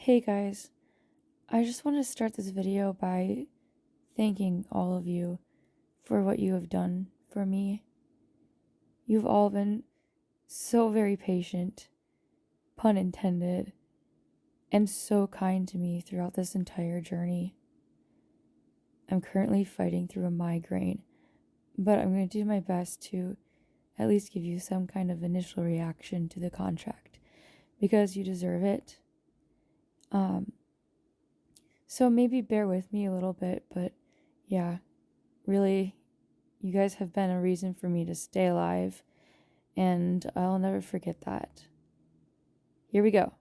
Hey guys, I just want to start this video by thanking all of you for what you have done for me. You've all been so very patient, pun intended, and so kind to me throughout this entire journey. I'm currently fighting through a migraine, but I'm going to do my best to at least give you some kind of initial reaction to the contract because you deserve it. So maybe bear with me a little bit, but yeah, really, you guys have been a reason for me to stay alive, and I'll never forget that. Here we go.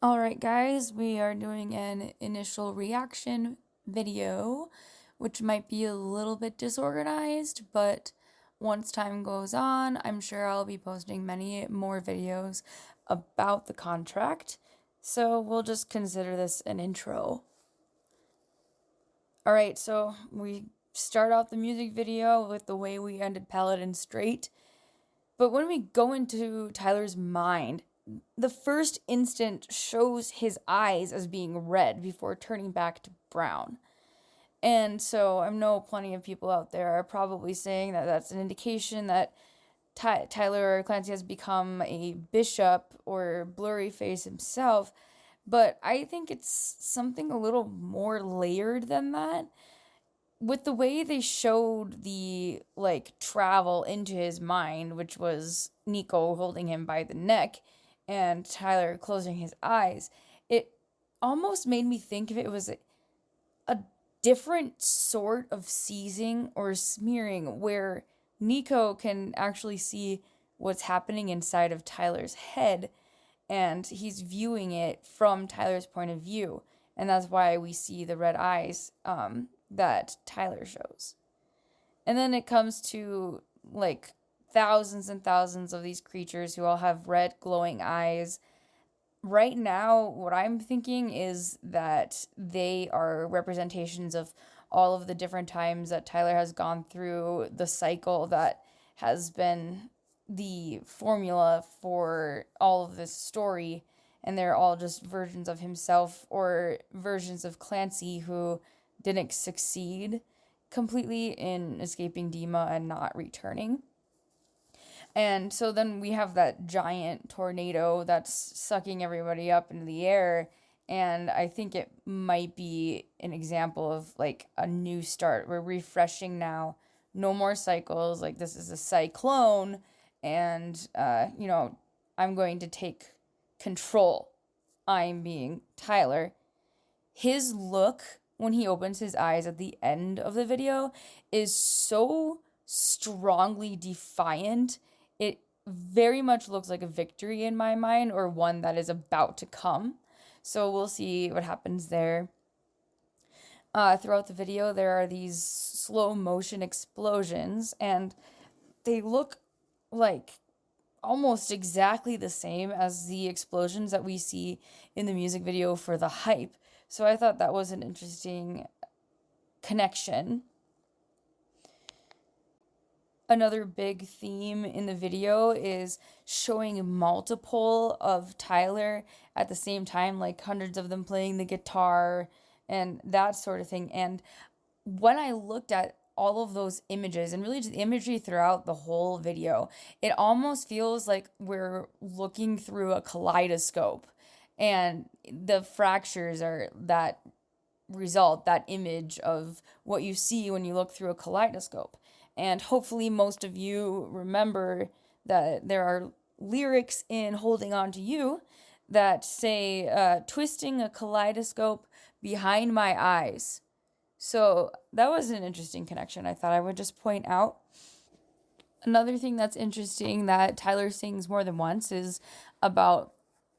Alright, guys, we are doing an initial reaction video, which might be a little bit disorganized, but once time goes on, I'm sure I'll be posting many more videos about the contract. So we'll just consider this an intro. Alright, so we start out the music video with the way we ended Paladin Straight. But when we go into Tyler's mind, the first instant shows his eyes as being red before turning back to brown. And so I know plenty of people out there are probably saying that that's an indication that Tyler Clancy has become a bishop or blurry face himself. But I think it's something a little more layered than that. With the way they showed the travel into his mind, which was Nico holding him by the neck and Tyler closing his eyes, it almost made me think if it was a different sort of seizing or smearing where Nico can actually see what's happening inside of Tyler's head and he's viewing it from Tyler's point of view. And that's why we see the red eyes that Tyler shows. And then it comes to thousands and thousands of these creatures who all have red glowing eyes. Right now, what I'm thinking is that they are representations of all of the different times that Tyler has gone through the cycle that has been the formula for all of this story, and they're all just versions of himself or versions of Clancy who didn't succeed completely in escaping Dima and not returning. And so then we have that giant tornado that's sucking everybody up into the air. And I think it might be an example of a new start. We're refreshing now. No more cycles. This is a cyclone. And, I'm going to take control. I'm being Tyler. His look when he opens his eyes at the end of the video is so strongly defiant. It very much looks like a victory in my mind, or one that is about to come. So we'll see what happens there. Throughout the video, there are these slow motion explosions, and they look like almost exactly the same as the explosions that we see in the music video for The Hype. So I thought that was an interesting connection. Another big theme in the video is showing multiple of Tyler at the same time, like hundreds of them playing the guitar and that sort of thing. And when I looked at all of those images and really just the imagery throughout the whole video, it almost feels like we're looking through a kaleidoscope, and the fractures are that result, that image of what you see when you look through a kaleidoscope. And hopefully most of you remember that there are lyrics in Holding On to You that say, twisting a kaleidoscope behind my eyes. So that was an interesting connection I thought I would just point out. Another thing that's interesting that Tyler sings more than once is about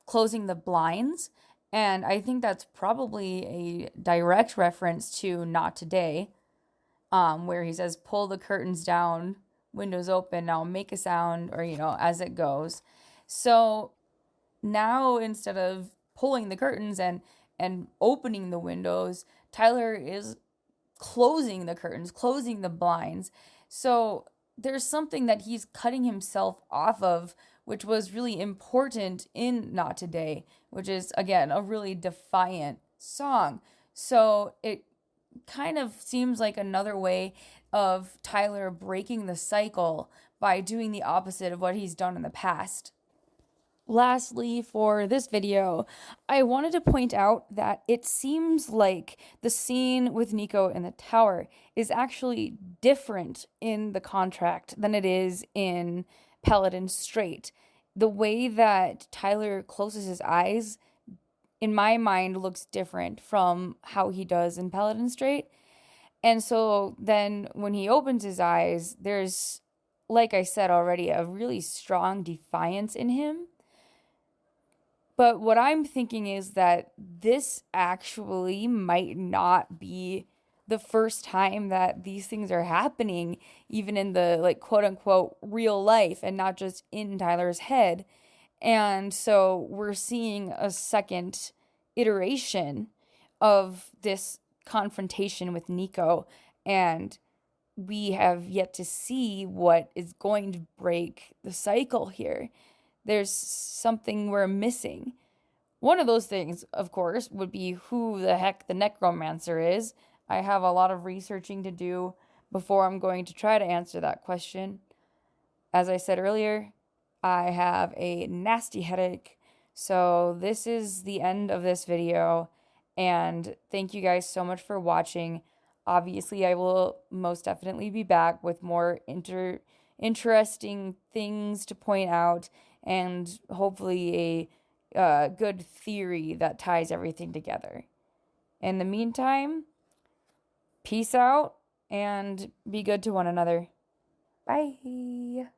closing the blinds. And I think that's probably a direct reference to Not Today, where he says, pull the curtains down, windows open, now make a sound, or, as it goes. So now instead of pulling the curtains and opening the windows, Tyler is closing the curtains, closing the blinds. So there's something that he's cutting himself off of which was really important in Not Today, which is, again, a really defiant song. So it kind of seems like another way of Tyler breaking the cycle by doing the opposite of what he's done in the past. Lastly, for this video, I wanted to point out that it seems like the scene with Nico in the tower is actually different in the contract than it is in Pellet and Straight. The way that Tyler closes his eyes, in my mind, looks different from how he does in Pellet and Straight. And so then when he opens his eyes, there's, like I said already, a really strong defiance in him. But what I'm thinking is that this actually might not be the first time that these things are happening, even in the, like, quote unquote real life and not just in Tyler's head. And so we're seeing a second iteration of this confrontation with Nico, and we have yet to see what is going to break the cycle here. There's something we're missing. One of those things, of course, would be who the heck the necromancer is. I have a lot of researching to do before I'm going to try to answer that question. As I said earlier, I have a nasty headache, so this is the end of this video, and thank you guys so much for watching. Obviously, I will most definitely be back with more interesting things to point out, and hopefully a good theory that ties everything together. In the meantime, peace out and be good to one another. Bye.